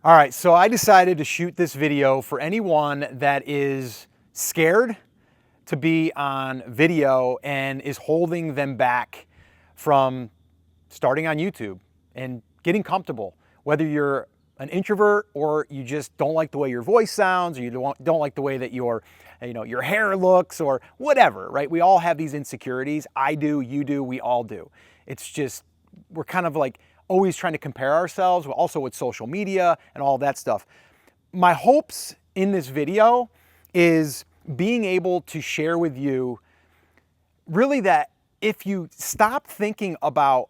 All right, so I decided to shoot this video for anyone that is scared to be on video and is holding them back from starting on YouTube and getting comfortable. Whether you're an introvert or you just don't like the way your voice sounds, or you don't like the way that your hair looks or whatever, right? We all have these insecurities. I do, you do, we all do. It's just, we're kind of like always trying to compare ourselves, also with social media and all that stuff. My hopes in this video is being able to share with you really that if you stop thinking about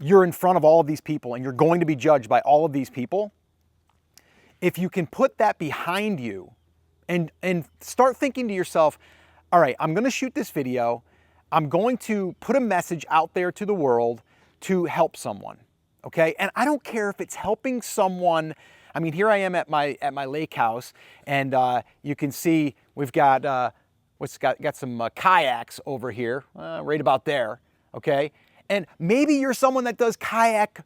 you're in front of all of these people and you're going to be judged by all of these people, if you can put that behind you and start thinking to yourself, all right, I'm going to shoot this video. I'm going to put a message out there to the world to help someone, okay? And I don't care if it's helping someone. I mean, here I am at my lake house, and you can see we've got got some kayaks over here, right about there, okay? And maybe you're someone that does kayak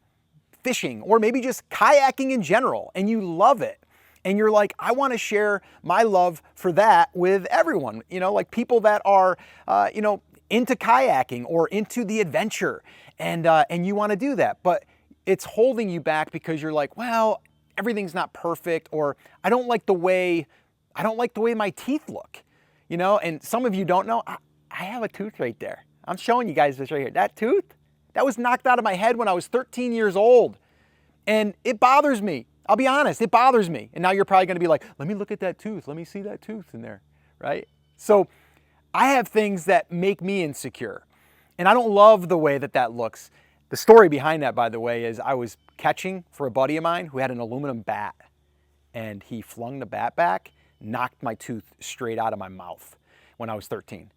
fishing, or maybe just kayaking in general, and you love it. And you're like, I want to share my love for that with everyone, like people that are, into kayaking or into the adventure, and you want to do that, but it's holding you back because you're like, well, everything's not perfect, or I don't like the way my teeth look, and some of you don't know, I have a tooth right there. I'm showing you guys this right here. That tooth, that was knocked out of my head when I was 13 years old, and it bothers me. I'll be honest, it bothers me. And now you're probably going to be like, let me look at that tooth. Let me see that tooth in there, right? So I have things that make me insecure, and I don't love the way that looks. The story behind that, by the way, is I was catching for a buddy of mine who had an aluminum bat, and he flung the bat back, knocked my tooth straight out of my mouth when I was 13.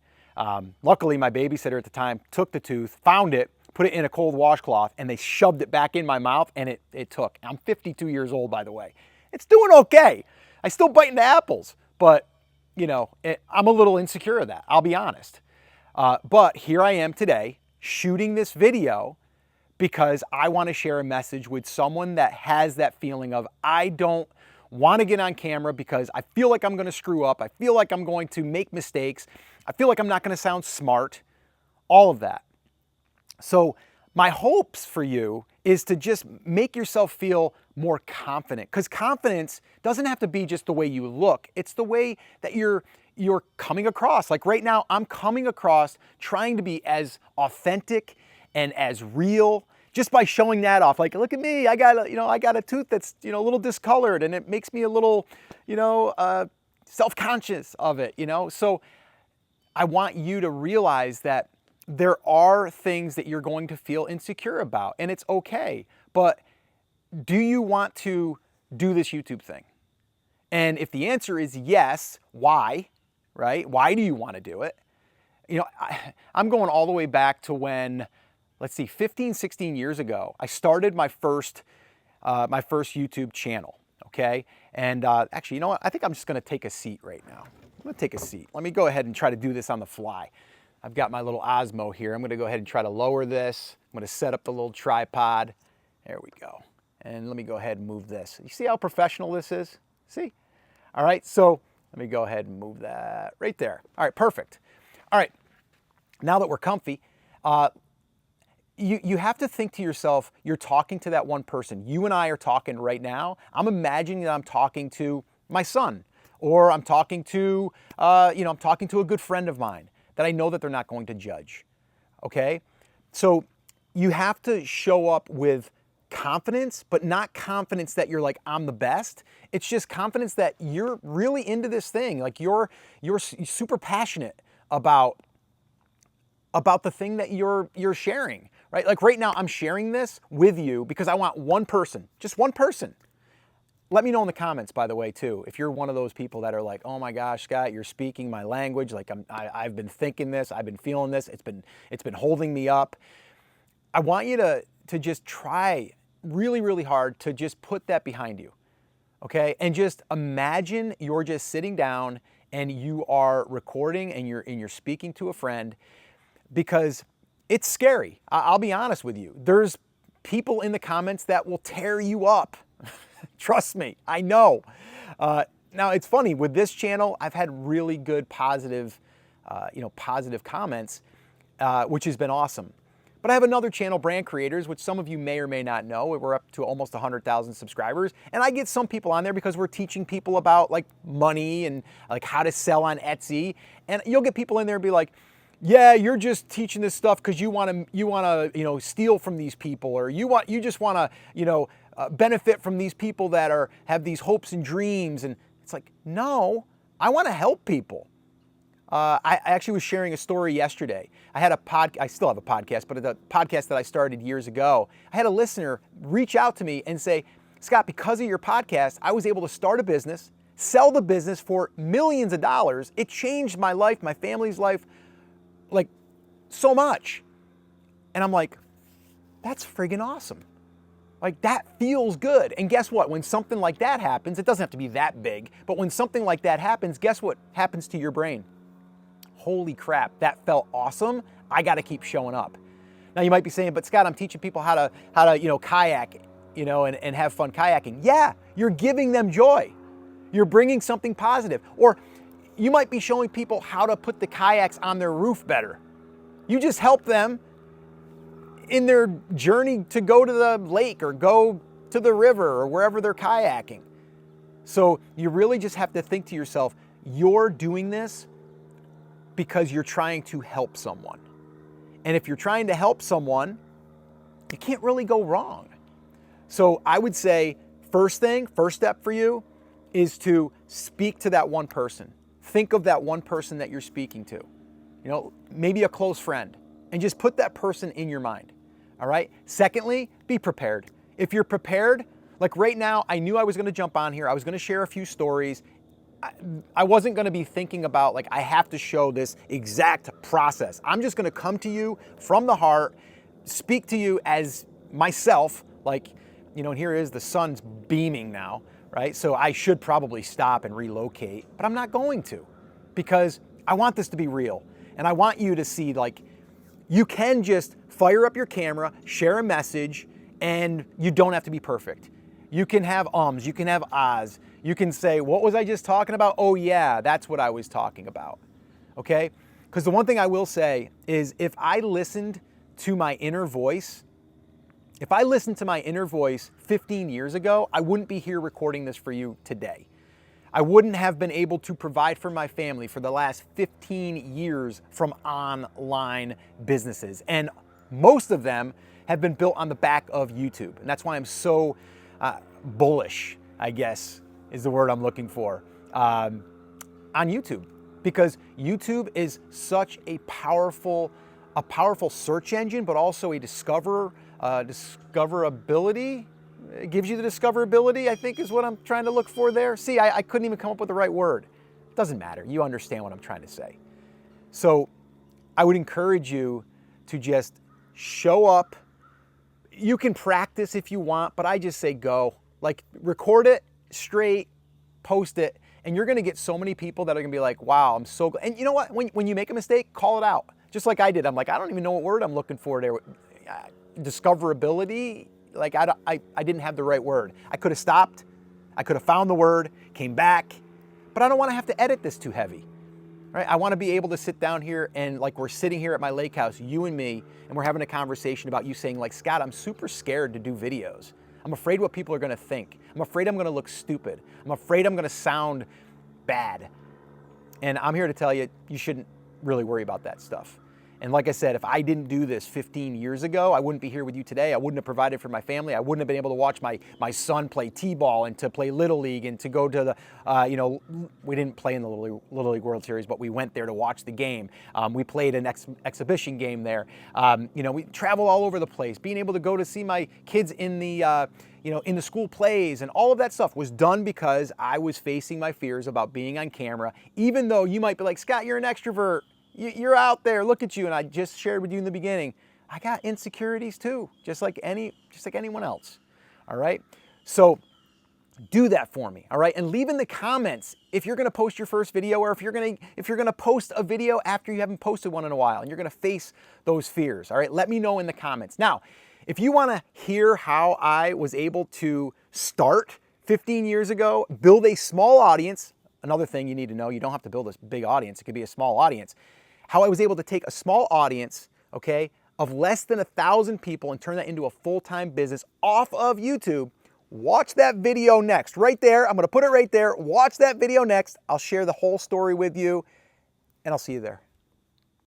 Luckily, my babysitter at the time took the tooth, found it, put it in a cold washcloth, and they shoved it back in my mouth, and it took. I'm 52 years old, by the way. It's doing okay. I still bite into apples, but I'm a little insecure of that, I'll be honest. But here I am today shooting this video because I want to share a message with someone that has that feeling of, I don't want to get on camera because I feel like I'm going to screw up. I feel like I'm going to make mistakes. I feel like I'm not going to sound smart, all of that. So my hopes for you is to just make yourself feel more confident, because confidence doesn't have to be just the way you look. It's the way that you're coming across. Like right now, I'm coming across trying to be as authentic and as real just by showing that off. Like, look at me, I got a tooth that's, a little discolored, and it makes me a little, self-conscious of it, So I want you to realize that there are things that you're going to feel insecure about, and it's okay. But do you want to do this YouTube thing? And if the answer is yes, why, right? Why do you want to do it? I'm going all the way back to when, let's see, 15, 16 years ago, I started my first YouTube channel, okay? And actually, you know what? I think I'm just gonna take a seat right now. I'm gonna take a seat. Let me go ahead and try to do this on the fly. I've got my little Osmo here. I'm gonna go ahead and try to lower this. I'm gonna set up the little tripod. There we go. And let me go ahead and move this. You see how professional this is? See? All right, so let me go ahead and move that right there. All right, perfect. All right, now that we're comfy, you have to think to yourself, you're talking to that one person. You and I are talking right now. I'm imagining that I'm talking to my son, or I'm talking to, I'm talking to a good friend of mine that I know that they're not going to judge, okay? So you have to show up with confidence, but not confidence that you're like, I'm the best. It's just confidence that you're really into this thing. Like you're super passionate about the thing that you're sharing, right? Like right now, I'm sharing this with you because I want one person, just one person. Let me know in the comments, by the way, too, if you're one of those people that are like, oh my gosh, Scott, you're speaking my language. Like I've been thinking this, I've been feeling this. It's been holding me up. I want you to just try really, really hard to just put that behind you, okay? And just imagine you're just sitting down and you are recording and you're speaking to a friend, because it's scary. I'll be honest with you. There's people in the comments that will tear you up. Trust me, I know. Now it's funny with this channel, I've had really good positive, positive comments, which has been awesome. But I have another channel, Brand Creators, which some of you may or may not know. We're up to almost 100,000 subscribers. And I get some people on there because we're teaching people about like money and like how to sell on Etsy. And you'll get people in there and be like, yeah, you're just teaching this stuff because you want to, steal from these people, or you just want to, benefit from these people that have these hopes and dreams. And it's like, no, I want to help people. I actually was sharing a story yesterday. I still have a podcast, but the podcast that I started years ago, I had a listener reach out to me and say, Scott, because of your podcast, I was able to start a business, sell the business for millions of dollars. It changed my life, my family's life, like so much. And I'm like, that's friggin' awesome. Like that feels good. And guess what? When something like that happens, it doesn't have to be that big, but when something like that happens, guess what happens to your brain? Holy crap, that felt awesome. I got to keep showing up. Now you might be saying, but Scott, I'm teaching people how to kayak, and have fun kayaking. Yeah, you're giving them joy. You're bringing something positive. Or you might be showing people how to put the kayaks on their roof better. You just help them in their journey to go to the lake or go to the river or wherever they're kayaking. So you really just have to think to yourself, you're doing this because you're trying to help someone. And if you're trying to help someone, you can't really go wrong. So I would say first step for you is to speak to that one person. Think of that one person that you're speaking to. Maybe a close friend, and just put that person in your mind. All right? Secondly, be prepared. If you're prepared, like right now, I knew I was going to jump on here. I was going to share a few stories. I wasn't going to be thinking about like I have to show this exact process. I'm just going to come to you from the heart, speak to you as myself, like, and here is the sun's beaming now, right? So I should probably stop and relocate, but I'm not going to, because I want this to be real. And I want you to see like you can just fire up your camera, share a message, and you don't have to be perfect. You can have ums, you can have ahs. You can say, what was I just talking about? Oh yeah, that's what I was talking about, okay? Because the one thing I will say is if I listened to my inner voice, 15 years ago, I wouldn't be here recording this for you today. I wouldn't have been able to provide for my family for the last 15 years from online businesses. And most of them have been built on the back of YouTube. And that's why I'm so bullish, I guess, is the word I'm looking for, on YouTube, because YouTube is such a powerful search engine, but also a discoverability. It gives you the discoverability, I think is what I'm trying to look for there. See, I couldn't even come up with the right word. It doesn't matter. You understand what I'm trying to say. So I would encourage you to just show up. You can practice if you want, but I just say go. Like record it straight, post it, and you're going to get so many people that are going to be like, wow, I'm so glad. And you know what? When you make a mistake, call it out. Just like I did. I'm like, I don't even know what word I'm looking for there. Discoverability. Like I didn't have the right word. I could have stopped. I could have found the word, came back, but I don't want to have to edit this too heavy. Right? I want to be able to sit down here and like we're sitting here at my lake house, you and me, and we're having a conversation about you saying like, Scott, I'm super scared to do videos. I'm afraid what people are going to think. I'm afraid I'm going to look stupid. I'm afraid I'm going to sound bad. And I'm here to tell you, you shouldn't really worry about that stuff. And like I said, if I didn't do this 15 years ago, I wouldn't be here with you today. I wouldn't have provided for my family. I wouldn't have been able to watch my son play t-ball and to play Little League and to go to the, we didn't play in the Little League World Series, but we went there to watch the game. We played an exhibition game there. We travel all over the place. Being able to go to see my kids in the, in the school plays and all of that stuff was done because I was facing my fears about being on camera, even though you might be like, Scott, you're an extrovert. You're out there, look at you. And I just shared with you in the beginning, I got insecurities too, just like anyone else. All right. So do that for me. All right. And leave in the comments if you're going to post your first video, or if you're going to post a video after you haven't posted one in a while and you're going to face those fears. All right. Let me know in the comments. Now, if you want to hear how I was able to start 15 years ago, build a small audience. Another thing you need to know, you don't have to build a big audience. It could be a small audience. How I was able to take a small audience, okay, of less than 1,000 people and turn that into a full-time business off of YouTube. Watch that video next, right there. I'm gonna put it right there. Watch that video next. I'll share the whole story with you, and I'll see you there.